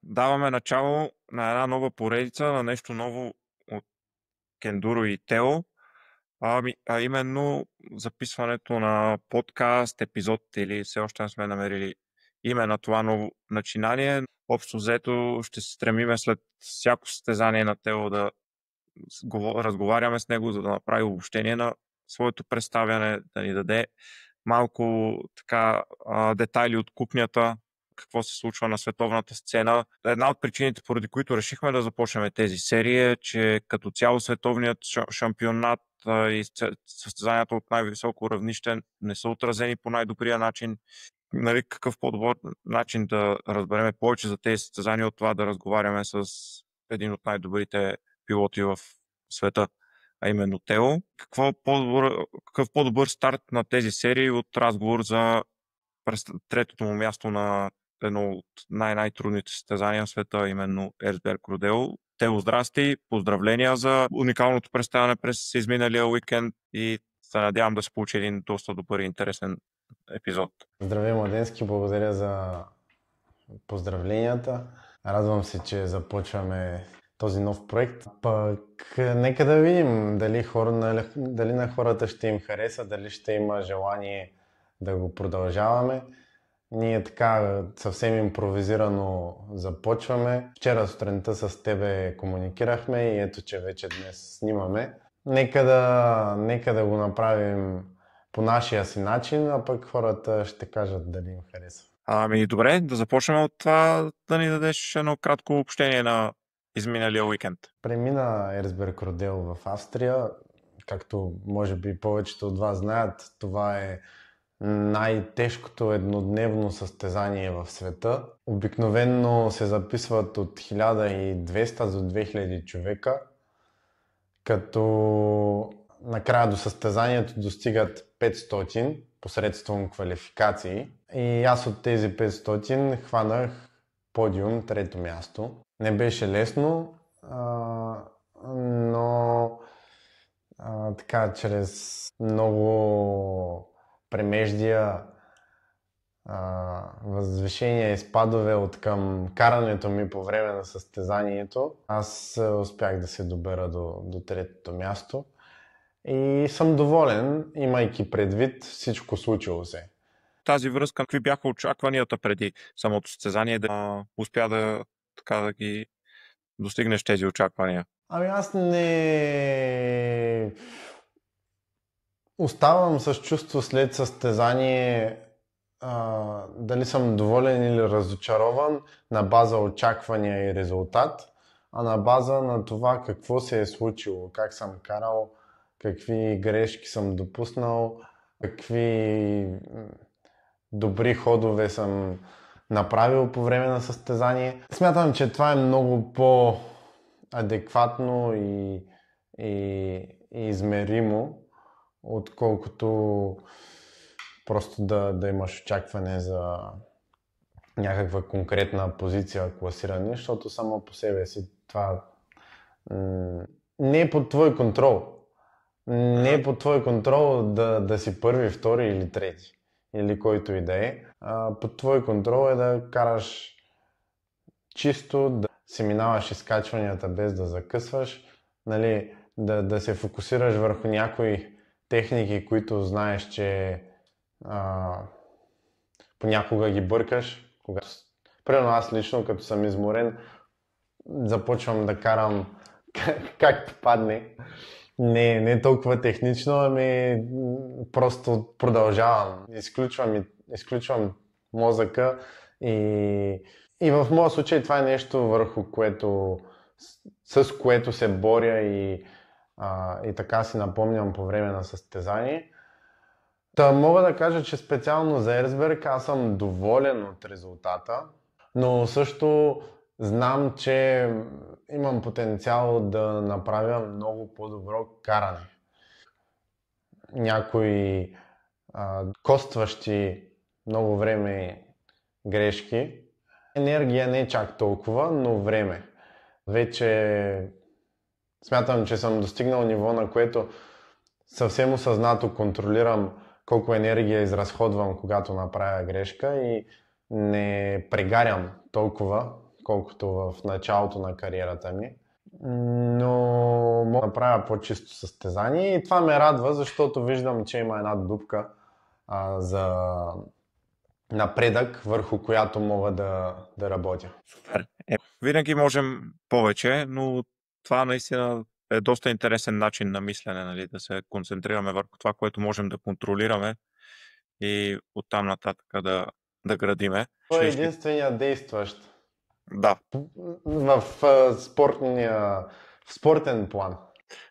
даваме начало на една нова поредица, на нещо ново от Кендуро и Тео, а именно записването на подкаст, епизод или все още не сме намерили име на това ново начинание. Общо взето ще се стремиме след всяко състезание на Тео да разговаряме с него, за да направи обобщение на своето представяне, да ни даде малко така детайли от кухнята, какво се случва на световната сцена. Една от причините, поради които решихме да започнем тези серии е, че като цяло световният шампионат и състезанията от най-високо равнище не са отразени по най-добрия начин. Нали, какъв по-добър начин да разбереме повече за тези състезания от това да разговаряме с един от най-добрите пилоти в света, а именно Тео. Какъв по-добър старт на тези серии от разговор за третото му място на едно от най-трудните състезания в света, именно Ерсберг Родео. Тео, здрасти! Поздравления за уникалното представяне през изминалия уикенд и се надявам да се получи един доста добър и интересен епизод. Здравей, Младенски! Благодаря за поздравленията. Радвам се, че започваме този нов проект. Пък нека да видим дали на хората ще им хареса, дали ще има желание да го продължаваме. Ние така съвсем импровизирано започваме. Вчера сутринта с тебе комуникирахме и ето, че вече днес снимаме. Нека да го направим по нашия си начин, а пък хората ще кажат дали им хареса. Добре, да започнем от това да ни дадеш едно кратко общение на изминалия уикенд. Премина Ерсберг Родео в Австрия. Както може би повечето от вас знаят, това е най-тежкото еднодневно състезание в света. Обикновенно се записват от 1200 до 2000 човека, като накрая до състезанието достигат 500 посредством квалификации. И аз от тези 500 хванах подиум, трето място. Не беше лесно, но така чрез много премеждия, възвишения и спадове от към карането ми по време на състезанието, аз успях да се добера до третото място и съм доволен, имайки предвид всичко случило се. Тази връзка, какви бяха очакванията преди самото състезание, да успя да ги достигнеш тези очаквания? Аз не оставам с чувство след състезание дали съм доволен или разочарован на база очаквания и резултат, а на база на това какво се е случило, как съм карал, какви грешки съм допуснал, какви добри ходове съм направил по време на състезание. Смятам, че това е много по-адекватно и измеримо, отколкото просто да имаш очакване за някаква конкретна позиция, класиране, защото само по себе си това не е под твой контрол. Не е под твой контрол да си първи, втори или трети, или който и да е. Под твой контрол е да караш чисто, да си минаваш изкачванията без да закъсваш, нали, да се фокусираш върху някои техники, които знаеш, че понякога ги бъркаш. Примерно аз лично, като съм изморен, започвам да карам както падне. Не толкова технично, ами просто продължавам. Изключвам мозъка и в моя случай това е нещо, с което се боря и така си напомням по време на състезание. Мога да кажа, че специално за Ерсберг аз съм доволен от резултата, но също знам, че имам потенциал да направя много по-добро каране. Някои костващи много време грешки. Енергия не е чак толкова, но време. Вече смятам, че съм достигнал ниво, на което съвсем осъзнато контролирам колко енергия изразходвам, когато направя грешка и не прегарям толкова, колкото в началото на кариерата ми. Но мога да направя по-чисто състезание и това ме радва, защото виждам, че има една дупка за напредък, върху която мога да работя. Супер. Винаги можем повече, но това наистина е доста интересен начин на мислене, нали, да се концентрираме върху това, което можем да контролираме и оттам нататък да градиме. Това е единствения действащ. Да. В спортен план.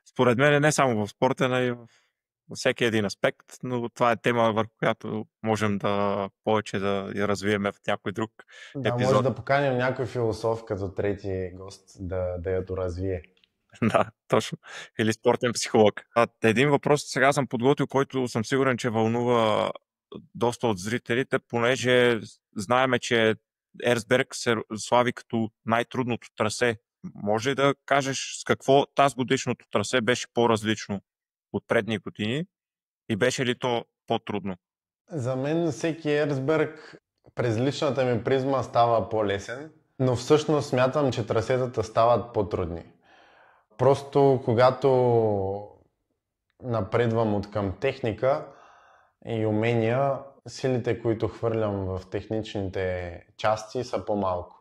Според мен не само в спорта, но и в всеки един аспект, но това е тема, върху която можем повече да я развиеме в някой друг епизод. Може да поканим някой философ като трети гост да я доразвие. Да, точно. Или спортен психолог. Един въпрос сега съм подготвил, който съм сигурен, че вълнува доста от зрителите, понеже знаеме, че Ерсберг се слави като най-трудното трасе. Може да кажеш с какво тази годишното трасе беше по-различно от предни години и беше ли то по-трудно? За мен всеки Ерсберг през личната ми призма става по-лесен, но всъщност смятам, че трасетата стават по-трудни. Просто когато напредвам от към техника и умения, силите, които хвърлям в техничните части, са по-малко.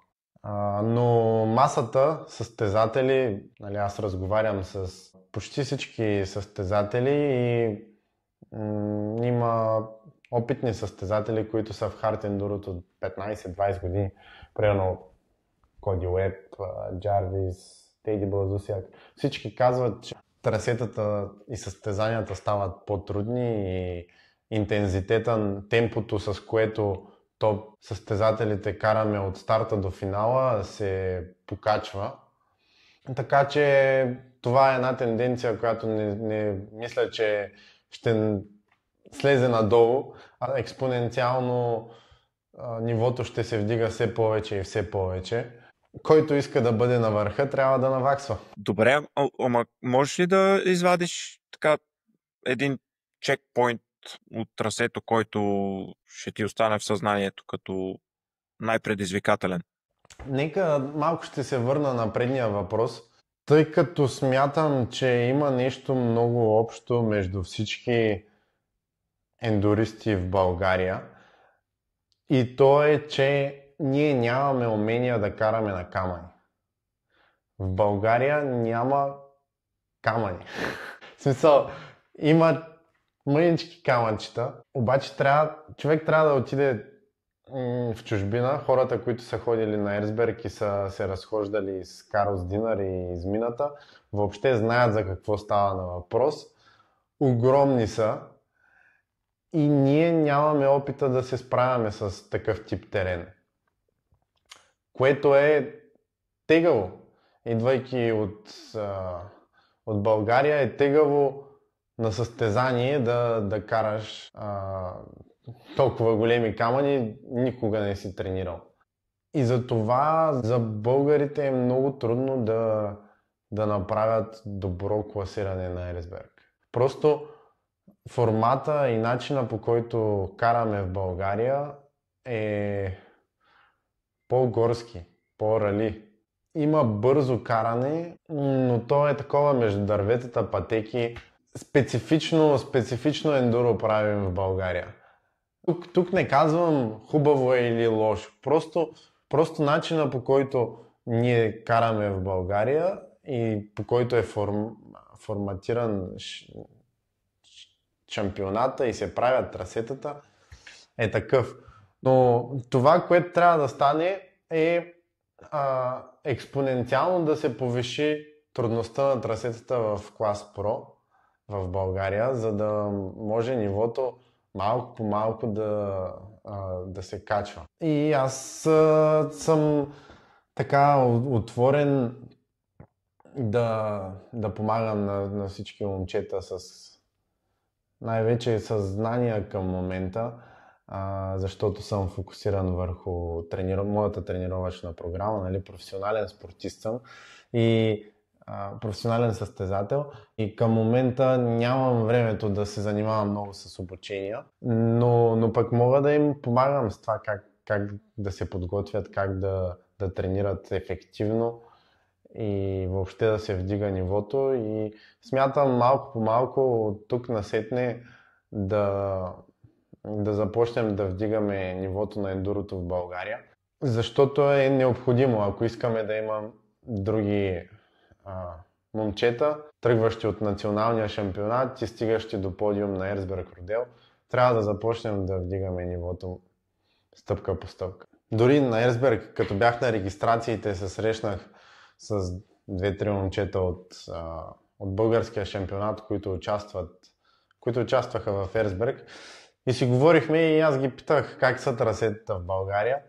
Но масата състезатели, нали, аз разговарям с почти всички състезатели и има опитни състезатели, които са в хард ендурото от 15-20 години. Примерно Коди Уеб, Джарвис, Тейди Блазусяк. Всички казват, че трасетата и състезанията стават по-трудни и интензитета, темпото, с което топ състезателите караме от старта до финала, се покачва. Така че това е една тенденция, която не мисля, че ще слезе надолу, а експоненциално нивото ще се вдига все повече и все повече. Който иска да бъде на върха, трябва да наваксва. Добре, ама можеш ли да извадиш така един чекпоинт от трасето, който ще ти остане в съзнанието като най-предизвикателен? Нека малко ще се върна на предния въпрос, тъй като смятам, че има нещо много общо между всички ендуристи в България и то е, че ние нямаме умения да караме на камъни. В България няма камъни. В смисъл, има мънички камънчета, обаче човек трябва да отиде в чужбина. Хората, които са ходили на Ерсберг и са се разхождали с Карлс Динър и измината, въобще знаят за какво става на въпрос. Огромни са и ние нямаме опита да се справяме с такъв тип терен. Което е тегаво. Идвайки от България е тегаво на състезание да караш толкова големи камъни, никога не си тренирал. И затова за българите е много трудно да направят добро класиране на Ерсберг. Просто формата и начина, по който караме в България е по-горски, по-рали. Има бързо каране, но то е такова между дърветата, пътеки. Специфично ендуро правим в България. Тук не казвам хубаво е или лошо. Просто начина, по който ние караме в България и по който е форматиран шампионата и се правят трасетата, е такъв. Но това, което трябва да стане е експоненциално да се повиши трудността на трасетата в клас Про в България, за да може нивото малко по малко да се качва. И аз съм така отворен да помагам на всички момчета с най-вече съзнания към момента, защото съм фокусиран върху моята тренировъчна програма, нали, професионален спортист съм и професионален състезател и към момента нямам времето да се занимавам много с обучения, но пък мога да им помагам с това как да се подготвят, как да да тренират ефективно и въобще да се вдига нивото. И смятам малко по малко от тук насетне да започнем да вдигаме нивото на ендурото в България. Защото е необходимо, ако искаме да имам други момчета, тръгващи от националния шампионат и стигащи до подиум на Ерцберг Родел, трябва да започнем да вдигаме нивото стъпка по стъпка. Дори на Ерцберг, като бях на регистрациите, се срещнах с 2-3 момчета от българския шампионат, които участваха в Ерцберг. И си говорихме и аз ги питах как са трасетата в България.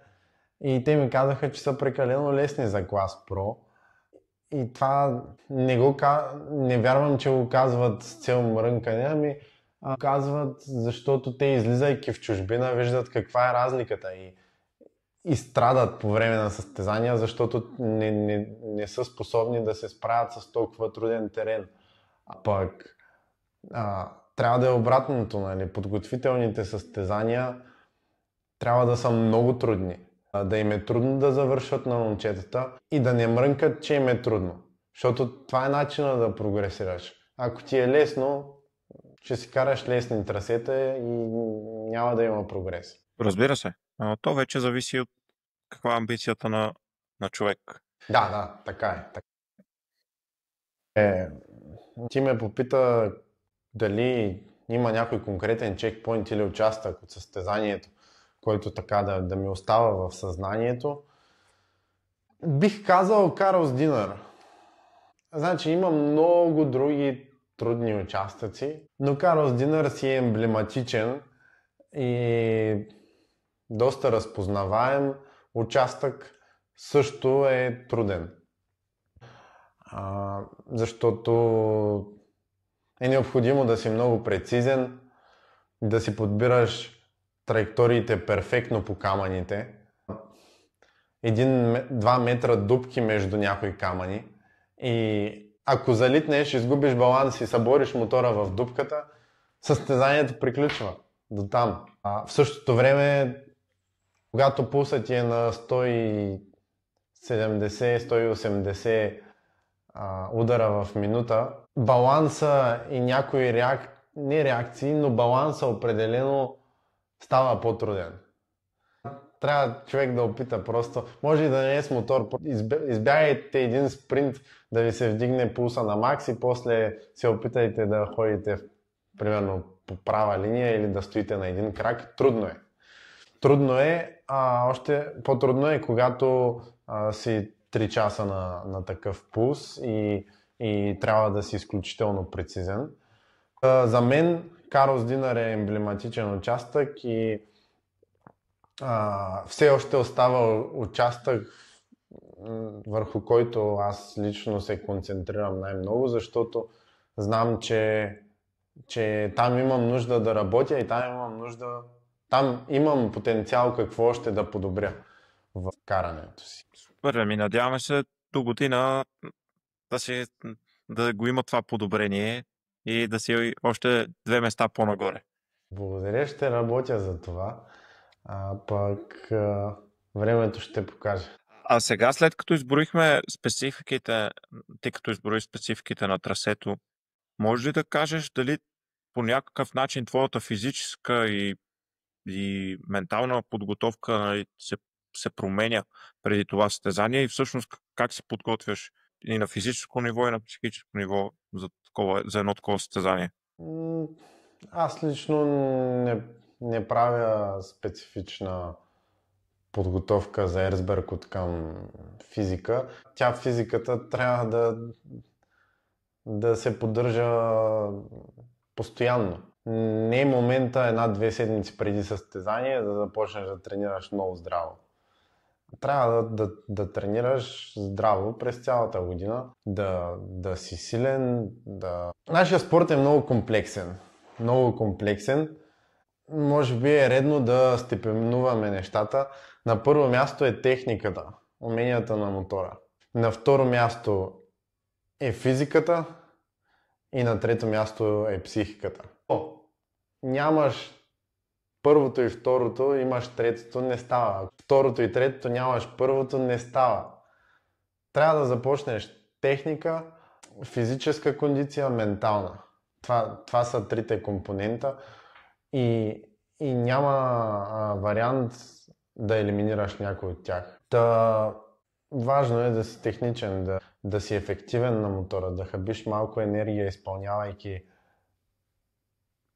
И те ми казаха, че са прекалено лесни за клас Про. И това не вярвам, че го казват с цел мрънкане, ами казват, защото те, излизайки в чужбина, виждат каква е разликата и страдат по време на състезания, защото не са способни да се справят с толкова труден терен. А пък трябва да е обратното, нали? Подготвителните състезания трябва да са много трудни. Да им е трудно да завършат на момчетата и да не мрънкат, че им е трудно. Защото това е начинът да прогресираш. Ако ти е лесно, ще си караш лесни трасета и няма да има прогрес. Разбира се. То вече зависи от каква е амбицията на човек. Да, така е. Ти ме попита дали има някой конкретен чекпоинт или участък от състезанието, който така да ми остава в съзнанието. Бих казал Карлс Динър. Значи има много други трудни участъци, но Карлс Динър си е емблематичен и доста разпознаваем участък, също е труден. Защото е необходимо да си много прецизен, да си подбираш траекториите перфектно по камъните. 1-2 метра дупки между някои камъни и ако залитнеш, изгубиш баланс и събориш мотора в дупката, състезанието приключва до там. В същото време, когато пулсът ти е на 170-180 удара в минута, баланса и някои не реакции, но баланса определено става по-труден. Трябва човек да опита просто. Може и да не е с мотор. Избягайте един спринт да ви се вдигне пулса на макс и после се опитайте да ходите примерно по права линия или да стоите на един крак. Трудно е. Трудно е, още по-трудно е, когато си 3 часа на такъв пулс и трябва да си изключително прецизен. За мен Карлс Динър е емблематичен участък и все още остава участък, върху който аз лично се концентрирам най-много, защото знам, че там имам нужда да работя и там имам потенциал какво още да подобря в карането си. Супер, надяваме се до година да го има това подобрение и да си още 2 места по-нагоре. Благодаря, ще работя за това. Пък времето ще покаже. А сега, след като изброихме спецификите, тъй като изброи спецификите на трасето, може ли да кажеш дали по някакъв начин твоята физическа и ментална подготовка се променя преди това състезание и всъщност как се подготвяш и на физическо ниво и на психическо ниво за едно такова състезание? Аз лично не правя специфична подготовка за Ерцберг от към физика. Физиката трябва да се поддържа постоянно. Не е момента 1-2 седмици преди състезание да започнеш да тренираш много здраво. Трябва да тренираш здраво през цялата година, да си силен. Нашия спорт е много комплексен. Много комплексен. Може би е редно да степенуваме нещата. На първо място е техниката, уменията на мотора. На второ място е физиката и на трето място е психиката. Нямаш първото и второто, имаш третото, не става. Второто и третото нямаш първото, не става. Трябва да започнеш техника, физическа кондиция, ментална. Това са трите компонента и няма вариант да елиминираш някой от тях. Важно е да си техничен, да си ефективен на мотора, да хабиш малко енергия, изпълнявайки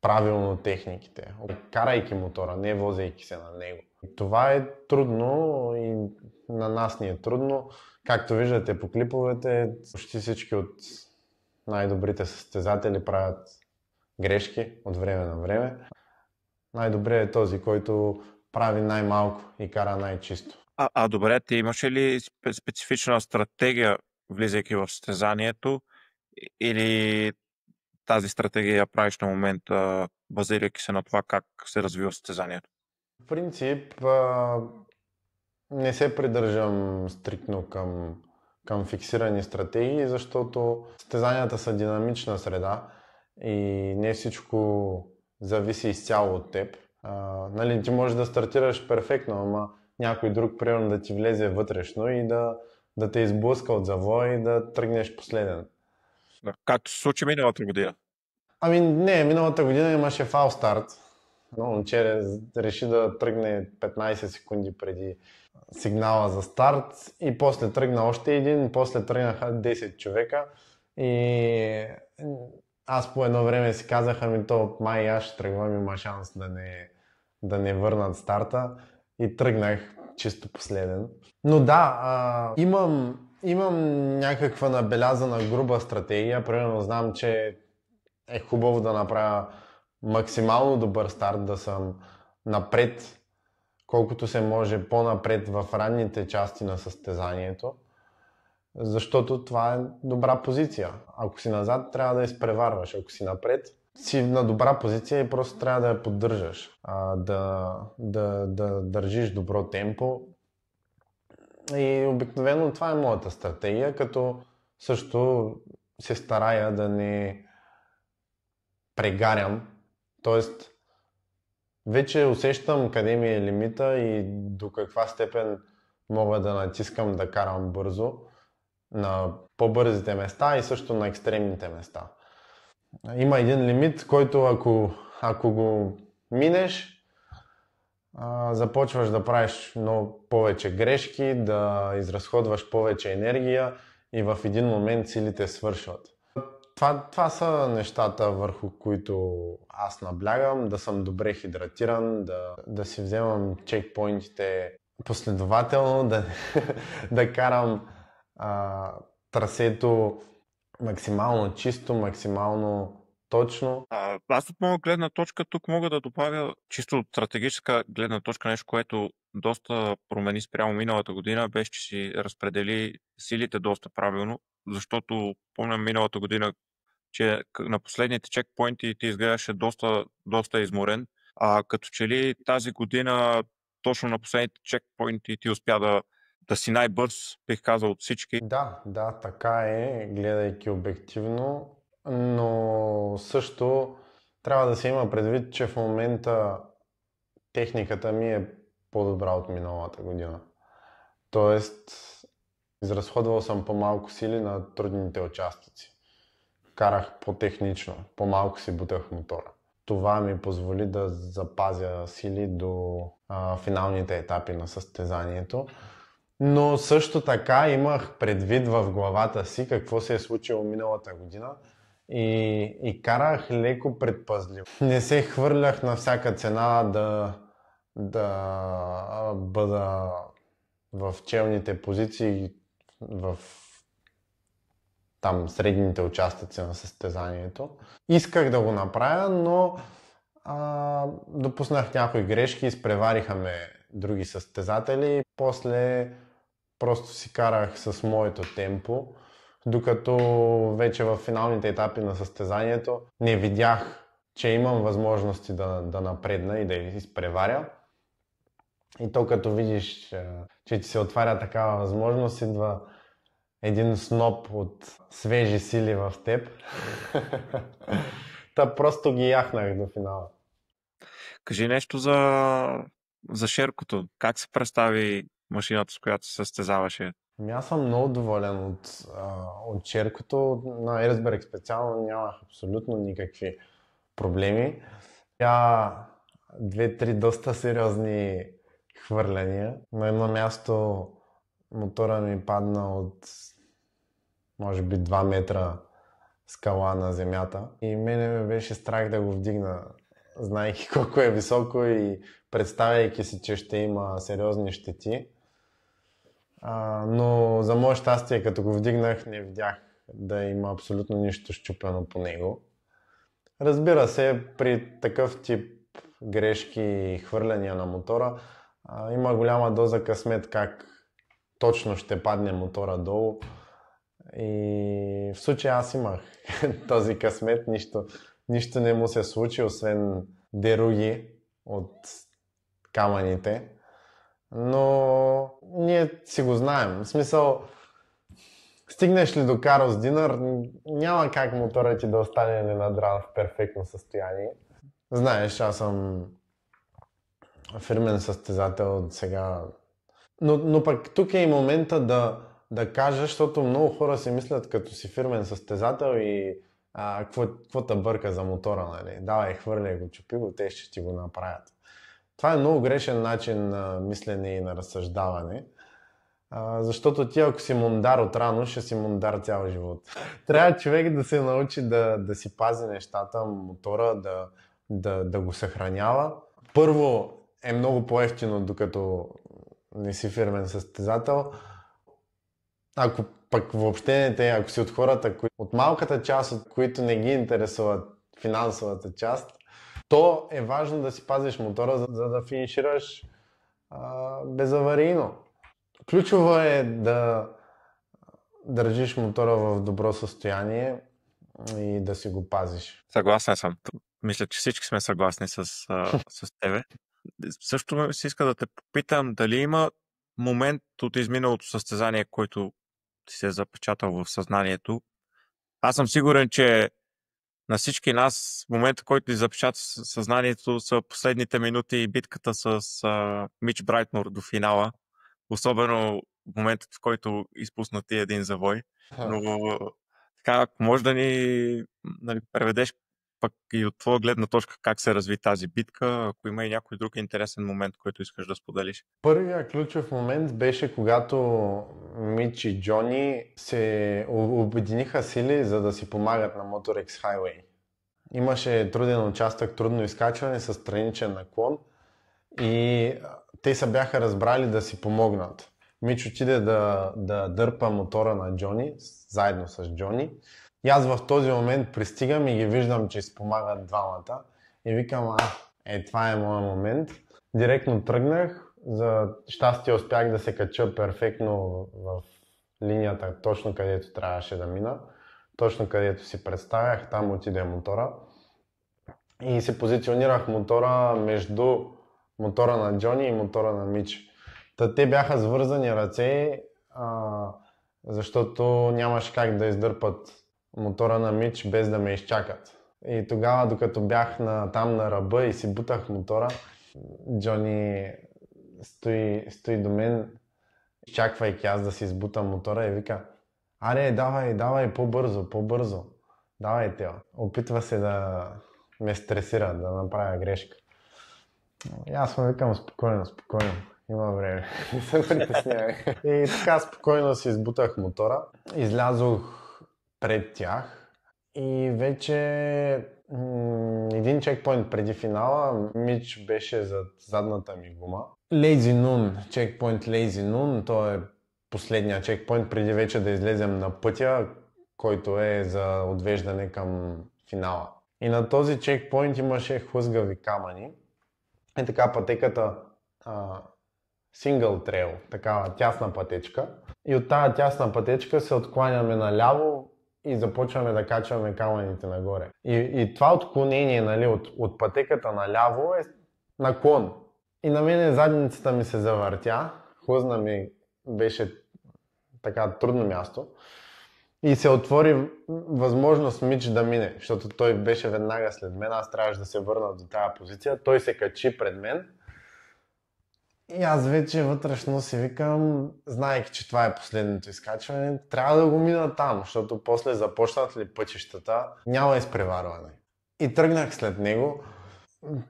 правилно техниките, карайки мотора, не возейки се на него. Това е трудно и на нас ни е трудно. Както виждате по клиповете, почти всички от най-добрите състезатели правят грешки от време на време. Най-добрият е този, който прави най-малко и кара най-чисто. Добре, ти имаш ли специфична стратегия, влизайки в състезанието, или тази стратегия я правиш на момента, базирайки се на това как се развива състезанието? В принцип не се придържам стриктно към фиксирани стратегии, защото състезанията са динамична среда и не всичко зависи изцяло от теб. Ти можеш да стартираш перфектно, ама някой друг, примерно, да ти влезе вътрешно и да те изблъска от завоя и да тръгнеш последен. Както се случи миналата година? Не, миналата година имаше фал старт. Момче реши да тръгне 15 секунди преди сигнала за старт и после тръгна още един, после тръгнаха 10 човека и аз по едно време си казах, то май аз ще тръгвам, има шанс да не върнат старта и тръгнах чисто последен. Но да, имам някаква набелязана груба стратегия, примерно знам, че е хубаво да направя максимално добър старт, да съм напред, колкото се може по-напред в ранните части на състезанието, защото това е добра позиция. Ако си назад, трябва да изпреварваш. Ако си напред, си на добра позиция и просто трябва да я поддържаш, да държиш добро темпо. И обикновено това е моята стратегия, като също се старая да не прегарям. Тоест, вече усещам къде ми е лимита и до каква степен мога да натискам да карам бързо на по-бързите места и също на екстремните места. Има един лимит, който ако го минеш, започваш да правиш много повече грешки, да изразходваш повече енергия и в един момент силите свършват. Това са нещата, върху които аз наблягам, да съм добре хидратиран, да си вземам чекпоинтите последователно, да карам трасето максимално чисто, максимално точно. Аз от моя гледна точка тук мога да добавя чисто от стратегическа гледна точка нещо, което доста промени спрямо миналата година, беше, че си разпредели силите доста правилно, защото помням миналата година, че на последните чекпоинти ти изглеждаше доста изморен, като че ли тази година точно на последните чекпоинти ти успя да си най-бърз, бих казал, от всички. Да, така е, гледайки обективно, но също трябва да се има предвид, че в момента техниката ми е по-добра от миналата година. Тоест, изразходвал съм по-малко сили на трудните участъци. Карах по-технично, по-малко си бутах мотора. Това ми позволи да запазя сили до финалните етапи на състезанието. Но също така имах предвид в главата си какво се е случило миналата година и карах леко предпазливо. Не се хвърлях на всяка цена да бъда в челните позиции, в там средните участъци на състезанието. Исках да го направя, но допуснах някои грешки, изпревариха ме други състезатели. После просто си карах с моето темпо, докато вече в финалните етапи на състезанието не видях, че имам възможности да напредна и да изпреваря. И то като видиш, че ти се отваря такава възможност, идва един сноп от свежи сили в теб. Та просто ги яхнах до финала. Кажи нещо за шеркото. Как се представи машината, с която се състезаваше? Аз съм много доволен от черкото. На Ерсберг специално нямах абсолютно никакви проблеми. Тя две-три доста сериозни хвърляния. На едно място мотора ми падна от може би 2 метра скала на земята и мене ме беше страх да го вдигна, знаейки колко е високо и представяйки си, че ще има сериозни щети. Но за мое щастие, като го вдигнах, не видях да има абсолютно нищо счупено по него. Разбира се, при такъв тип грешки и хвърляния на мотора има голяма доза късмет как точно ще падне мотора долу. И в случая аз имах този късмет, нищо не му се случи, освен деруги от камъните. Но ние си го знаем. В смисъл, стигнеш ли до Карлс Динър, няма как моторът ти да остане ненадран в перфектно състояние. Знаеш, аз съм фирмен състезател от сега. Но пък тук е и момента да кажа, защото много хора си мислят като си фирмен състезател и какво те бърка за мотора, нали? Давай, хвърляй го, чупи го, те ще ти го направят. Това е много грешен начин на мислене и на разсъждаване, защото ти ако си мундар от рано, ще си мундар цял живот. Трябва човек да се научи да си пази нещата, мотора, да го съхранява. Първо е много по-евтино, докато не си фирмен състезател. Ако пък въобще не те, ако си от хората, от малката част, от които не ги интересуват финансовата част, то е важно да си пазиш мотора, за да финишираш безаварийно. Ключово е да държиш мотора в добро състояние и да си го пазиш. Съгласен съм. Мисля, че всички сме съгласни с тебе. Също се иска да те попитам дали има момент от изминалото състезание, който ти се е запечатал в съзнанието. Аз съм сигурен, че на всички нас момента, който ти запечата съзнанието, са последните минути и битката с Мич Брайтнор до финала. Особено в моментът, в който изпусна ти един завой. Но така, ако може да ни преведеш пък и от твоя гледна точка как се разви тази битка, ако има и някой друг интересен момент, който искаш да споделиш. Първият ключов момент беше когато Мич и Джони се обединиха сили, за да си помагат на Motor X Highway. Имаше труден участък, трудно изкачване с страничен наклон и те се бяха разбрали да си помогнат. Мич отиде да дърпа мотора на Джони, заедно с Джони. И аз в този момент пристигам и ги виждам, че си помагат двамата. И викам, това е моят момент. Директно тръгнах. За щастие успях да се кача перфектно в линията, точно където трябваше да мина. Точно където си представях, там отиде мотора. И се позиционирах мотора между мотора на Джони и мотора на Мич. Те бяха свързани ръце, защото нямаше как да издърпат мотора на Мич без да ме изчакат. И тогава, докато бях там на ръба и си бутах мотора, Джони стои до мен, изчаквайки аз да си избутам мотора и вика: "Аре, давай, по-бързо, давай, Тео." Опитва се да ме стресира, да направя грешка. И аз му викам: спокойно, има време, не се притеснявай. И така спокойно си избутах мотора, излязох пред тях и вече един чекпоинт преди финала Мич беше зад задната ми гума. Чекпоинт Lazy Noon, то е последния чекпоинт преди вече да излезем на пътя, който е за отвеждане към финала. И на този чекпоинт имаше хлъзгави камъни. И така пътеката сингъл трейл, такава тясна пътечка. И от тази тясна пътечка се откланяме наляво и започваме да качваме камъните нагоре. И това отклонение, нали, от пътеката наляво е наклон. И на мене задницата ми се завъртя, хлъзна ми, беше така трудно място. И се отвори възможност Мич да мине, защото той беше веднага след мен, аз трябваше да се върна до тази позиция. Той се качи пред мен и аз вече вътрешно си викам, знаейки, че това е последното изкачване, трябва да го мина там, защото после започнат ли пътищата, няма изпреварване. И тръгнах след него,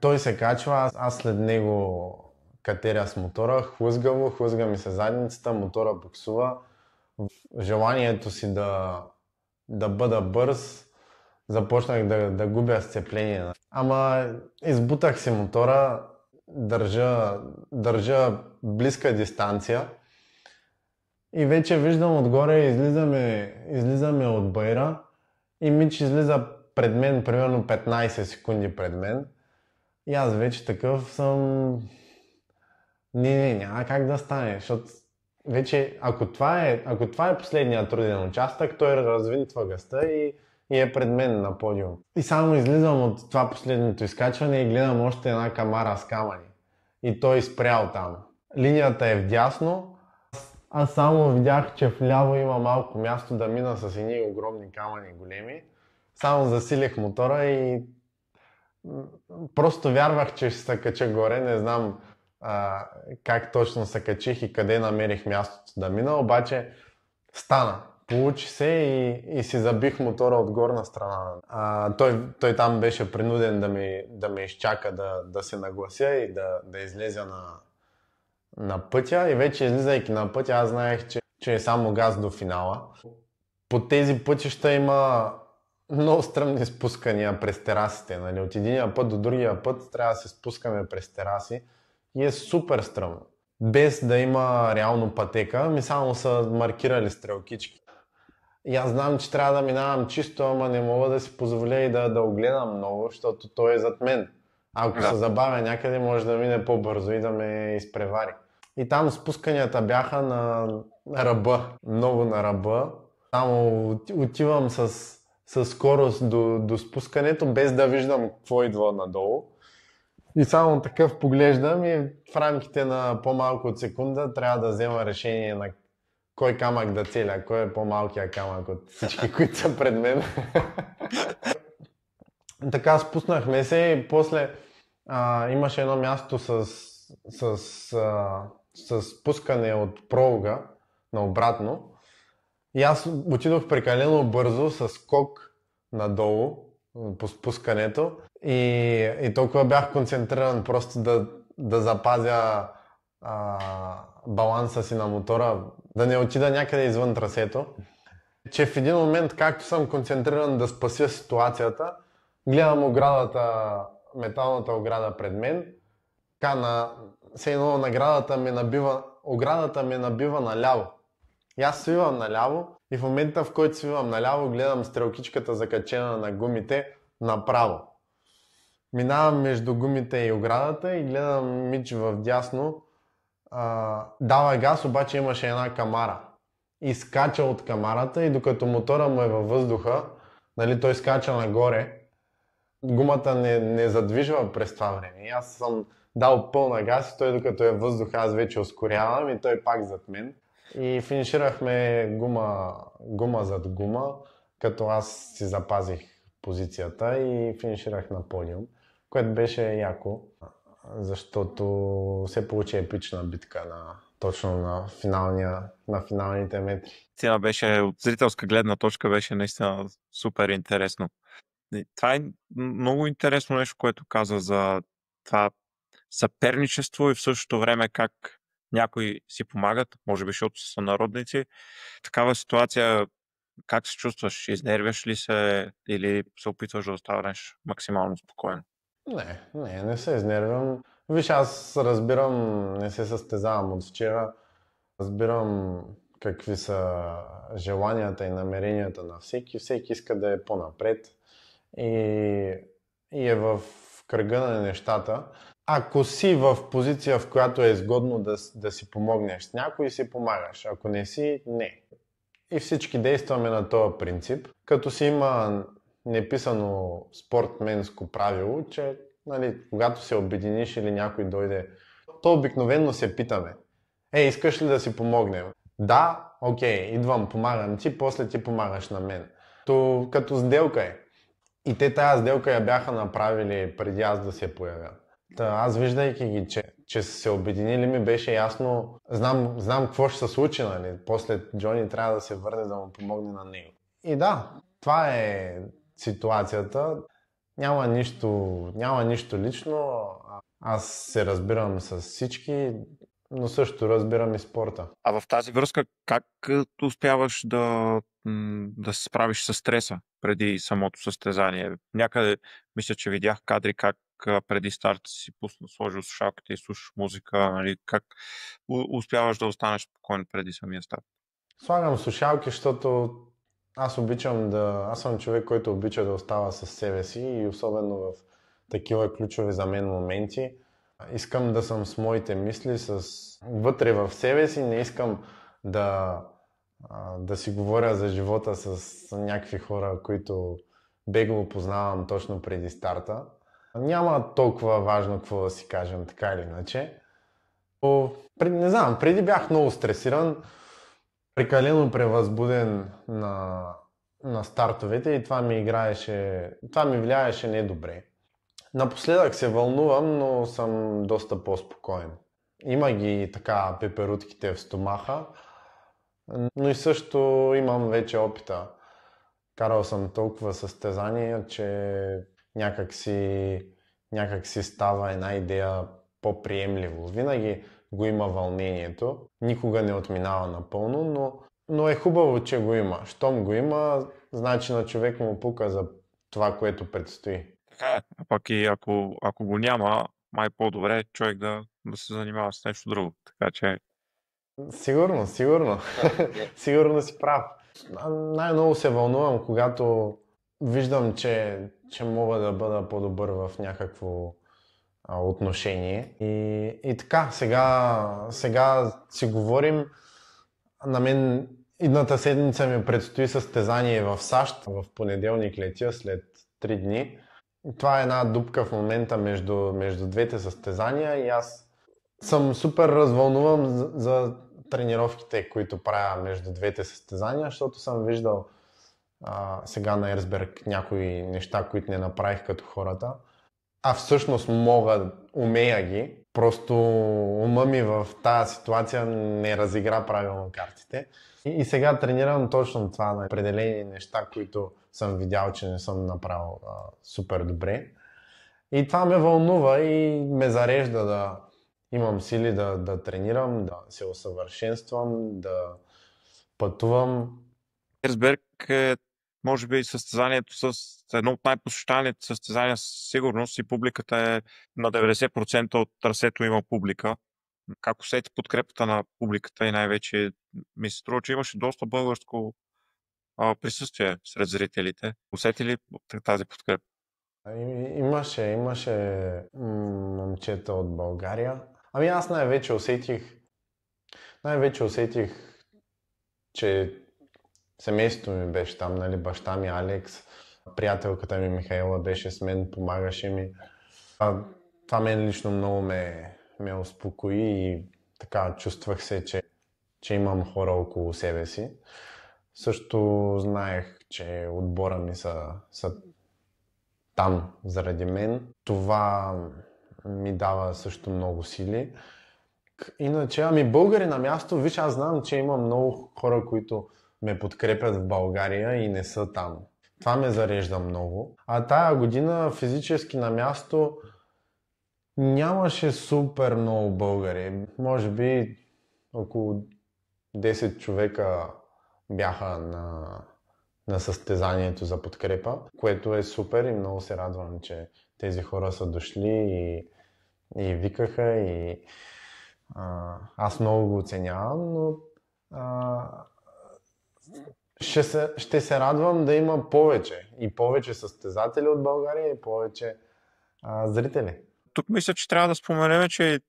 той се качва, аз след него катеря с мотора, хлъзга ми се задницата, мотора буксува. Желанието си да бъда бърз, започнах да губя сцепление. Ама избутах си мотора, държа близка дистанция и вече виждам отгоре, излизаме от байра и Мич излиза пред мен, примерно 15 секунди пред мен. И аз вече такъв съм... няма как да стане, защото вече, ако това е последният труден участък, той развинтва гъста и е пред мен на подиум. И само излизам от това последното изкачване и гледам още една камара с камъни. И той спрял там. Линията е вдясно. Аз само видях, че вляво има малко място да мина с едни огромни камъни големи. Само засилих мотора и просто вярвах, че ще се кача горе. Не знам как точно се качих и къде намерих мястото да мина, обаче стана. Получи се и си забих мотора от горна страна. Той там беше принуден да ме изчака да се наглася и да излезе на пътя. И вече излизайки на пътя, аз знаех, че е само газ до финала. По тези пътища има много стръмни спускания през терасите. Нали? От единия път до другия път трябва да се спускаме през тераси и е супер стръмно. Без да има реално пътека, ми само са маркирали стрелкички. И аз знам, че трябва да минавам чисто, ама не мога да си позволя и да огледам много, защото той е зад мен. Ако се забавя някъде, може да мине по-бързо и да ме изпревари. И там спусканията бяха на ръба, много на ръба. Само отивам с скорост до спускането, без да виждам какво идва надолу. И само такъв поглеждам и в рамките на по-малко от секунда трябва да взема решение на кой камък да целя, кой е по-малкият камък от всички, които са пред мен. Така спуснахме се и после имаше едно място с спускане от пролога на обратно. И аз отидох прекалено бързо с скок надолу по спускането и толкова бях концентриран просто да запазя баланса си на мотора, да не отида някъде извън трасето, че в един момент, както съм концентриран да спася ситуацията, гледам оградата, металната ограда пред мен, все едно оградата ме набива наляво. И аз свивам наляво и в момента, в който свивам наляво, гледам стрелкичката закачена на гумите направо. Минавам между гумите и оградата и гледам Мич вдясно. Дава газ, обаче имаше една камара. И скача от камарата и докато мотора му е във въздуха, нали, той скача нагоре, гумата не задвижва през това време. И аз съм дал пълна газ и той докато е въздух, аз вече ускорявам и той пак зад мен. И финиширахме гума зад гума, като аз си запазих позицията и финиширах на подиум, което беше яко, защото се получи епична битка точно на финалните метри. Тя беше, от зрителска гледна точка, беше наистина супер интересно. Това е много интересно нещо, което каза за това съперничество и в същото време как някои си помагат, може би защото са народници. В такава ситуация как се чувстваш? Изнервяш ли се или се опитваш да останеш максимално спокоен? Не се изнервям. Виж, аз разбирам, не се състезавам от вчера, разбирам какви са желанията и намеренията на всеки. Всеки иска да е по-напред и е в кръга на нещата. Ако си в позиция, в която е изгодно да си помогнеш с някой, си помагаш. Ако не си, не. И всички действаме на този принцип, като си има неписано спортменско правило, че нали, когато се обединиш или някой дойде, то обикновено се питаме: искаш ли да си помогнем? Да, окей, идвам, помагам ти, после ти помагаш на мен. То като сделка е. И те тази сделка я бяха направили преди аз да се появя. Та, аз виждайки ги, че са се обединили, ми беше ясно, знам какво ще се случи, нали? После Джони трябва да се върне да му помогне на него. И да, това е ситуацията. Няма нищо лично. Аз се разбирам с всички, но също разбирам и спорта. А в тази връзка, как успяваш да се справиш с стреса преди самото състезание? Някъде мисля, че видях кадри как преди старта си сложил слушалките и слушаш музика. Нали? Как успяваш да останеш спокоен преди самия старт? Слагам слушалки, защото аз съм човек, който обича да остава със себе си и особено в такива ключови за мен моменти. Искам да съм с моите мисли вътре в себе си, не искам да, да си говоря за живота с някакви хора, които бегло познавам точно преди старта. Няма толкова важно какво да си кажем, така или иначе. Не знам, преди бях много стресиран, прекалено превъзбуден на стартовете и това ми влияеше недобре. Напоследък се вълнувам, но съм доста по-спокоен. Има ги така пеперутките в стомаха, но и също имам вече опита. Карал съм толкова състезания, че някак си става една идея по-приемливо. Винаги го има вълнението, никога не отминава напълно, но е хубаво, че го има. Щом го има, значи на човек му пука за това, което предстои. Така е. А пък и ако го няма, май по-добре е човек да се занимава с нещо друго. Така че... Сигурно. Сигурно си прав. Най-много се вълнувам, когато виждам, че мога да бъда по-добър в някакво отношение. И така, сега си говорим. На мен идната седмица ми предстои състезание в САЩ. В понеделник летя след 3 дни. Това е една дупка в момента между двете състезания и аз съм супер развълнуван за тренировките, които правя между двете състезания, защото съм виждал сега на Ерсберг някои неща, които не направих като хората. А всъщност умея ги. Просто ума ми в тази ситуация не разигра правилно картите. И сега тренирам точно това на определени неща, които съм видял, че не съм направил супер добре. И това ме вълнува и ме зарежда да имам сили да тренирам, да се усъвършенствам, да пътувам. Ерсберг е, може би, състезанието с едно от най-посещаните състезания със сигурност и публиката е на 90% от трасето има публика. Как усети подкрепата на публиката и най-вече ми се струва, че имаше доста българско присъствие сред зрителите. Усети ли тази подкрепа? Имаше момчета от България. Ами аз най-вече усетих, че семейството ми беше там, нали, баща ми Алекс, приятелката ми Михаела беше с мен, помагаше ми. Това мен лично много ме успокои и така чувствах се, че имам хора около себе си. Също знаех, че отбора ми са там заради мен. Това ми дава също много сили. Иначе, българи на място, виж, аз знам, че има много хора, които ме подкрепят в България и не са там. Това ме зарежда много. А тая година физически на място нямаше супер много българи. Може би около 10 човека бяха на състезанието за подкрепа, което е супер и много се радвам, че тези хора са дошли и викаха и аз много го оценявам, но ще се радвам да има повече състезатели от България и повече зрители. Тук мисля, че трябва да споменем, че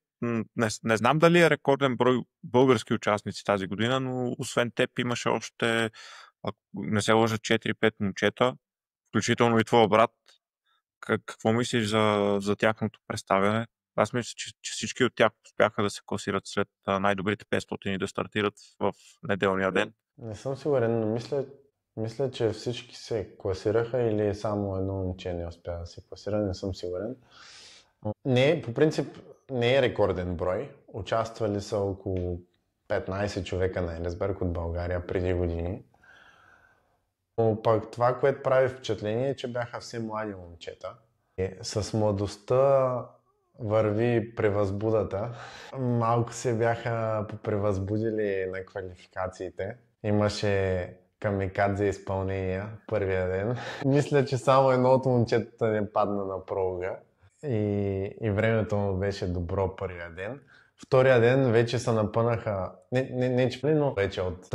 не знам дали е рекорден брой български участници тази година, но освен теб имаше още, ако не се лъжа, 4-5 момчета, включително и твоя брат. Какво мислиш за тяхното представяне? Аз мисля, че всички от тях успяха да се класират сред най-добрите 500 и да стартират в неделния ден. Не съм сигурен, но мисля, че всички се класираха или само едно момче не успя да се класира, не съм сигурен. Не, по принцип не е рекорден брой. Участвали са около 15 човека на Елисберг от България преди години. Но пък това, което прави впечатление е, че бяха все млади момчета. С младостта върви превъзбудата. Малко се бяха превъзбудили на квалификациите. Имаше камикадзе изпълнения първия ден. Мисля, че само едно от момчетата не падна на пролога. И времето му беше добро първия ден. Втория ден вече се напънаха, не че но вече от...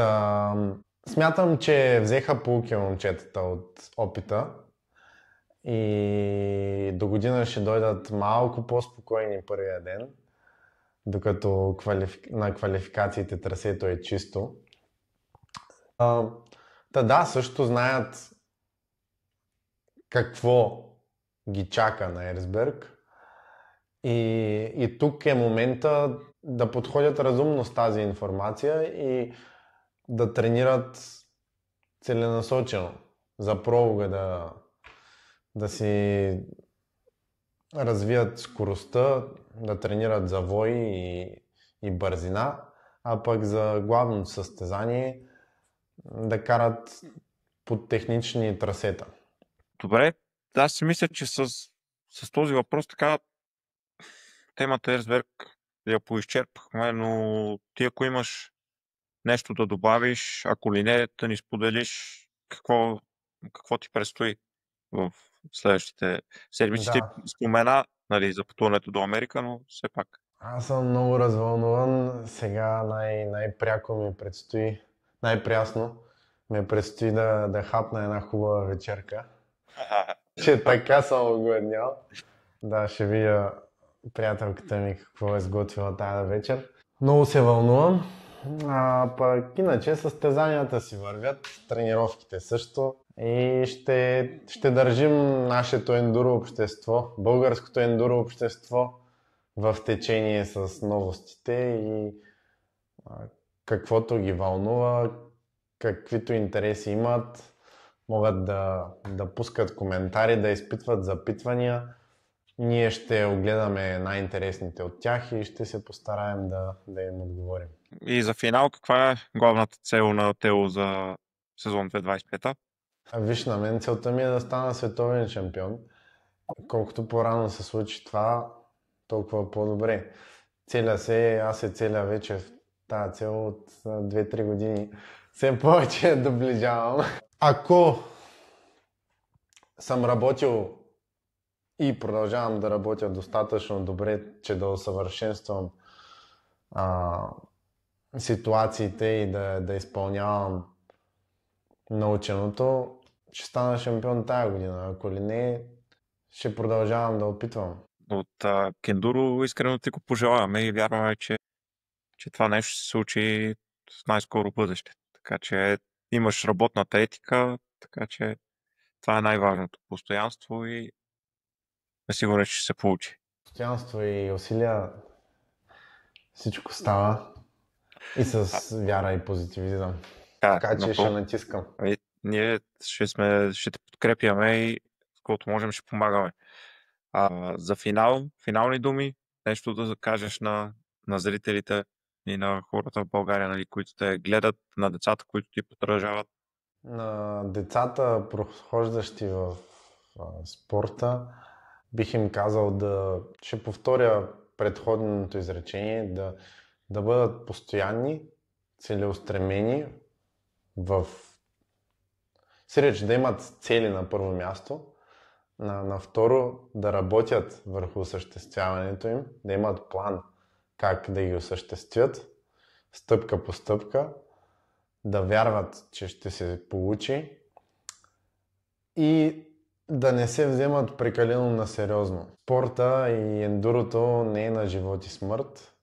Смятам, че взеха поуки момчетата от опита и до година ще дойдат малко по-спокойни първия ден, докато на квалификациите трасето е чисто. Да, също знаят какво ги чака на Ерисберг и тук е момента да подходят разумно с тази информация и да тренират целенасочено за пролога, да си развият скоростта, да тренират завой и бързина, а пък за главното състезание да карат под технични трасета. Добре, аз си мисля, че с този въпрос така темата Ерсберг я поизчерпахме, но ти ако имаш нещо да добавиш, ако ли не, да ни споделиш какво ти предстои в следващите седмици. Да. Спомена, нали, за пътуването до Америка, но все пак. Аз съм много развълнуван. Сега най-пряко ми предстои, най-прясно ми предстои да хапна една хубава вечерка. Че така съм огладнял. Да, ще видя приятелката ми какво е сготвила тази вечер. Много се вълнувам. Пък иначе състезанията си вървят, тренировките също. И ще държим нашето ендуро общество, българското ендуро общество в течение с новостите и каквото ги вълнува, каквито интереси имат, могат да пускат коментари, да изпитват запитвания. Ние ще огледаме най-интересните от тях и ще се постараем да им отговорим. И за финал, каква е главната цел на Тео за сезон 2025? Виж, на мен целта ми е да стана световен шампион. Колкото по-рано се случи това, толкова по-добре. Аз се целя вече в тази цел от 2-3 години. Все повече доближавам. Ако съм работил и продължавам да работя достатъчно добре, че да усъвършенствам ситуациите и да изпълнявам наученото, ще стана шампион тази година. Ако ли не, ще продължавам да опитвам. От Кендуро искрено ти го пожелаваме и вярваме, че това нещо ще се случи в най-скоро бъдеще. Така че имаш работната етика, така че това е най-важното. Постоянство и сигурен, че ще се получи. Постоянство и усилия, всичко става и с вяра и позитивизъм. Така че ще натискам. Ние ще те подкрепяме и колкото можем ще помагаме. За финални думи, нещо да кажеш на зрителите и на хората в България, нали, които те гледат, на децата, които ти подражават? На децата, прохождащи в спорта, бих им казал ще повторя предходното изречение, да бъдат постоянни, целеустремени сиреч да имат цели на първо място, на второ да работят върху осъществяването им, да имат план как да ги осъществят, стъпка по стъпка, да вярват, че ще се получи и да не се вземат прекалено на сериозно. Спорта и ендурото не е на живот и смърт.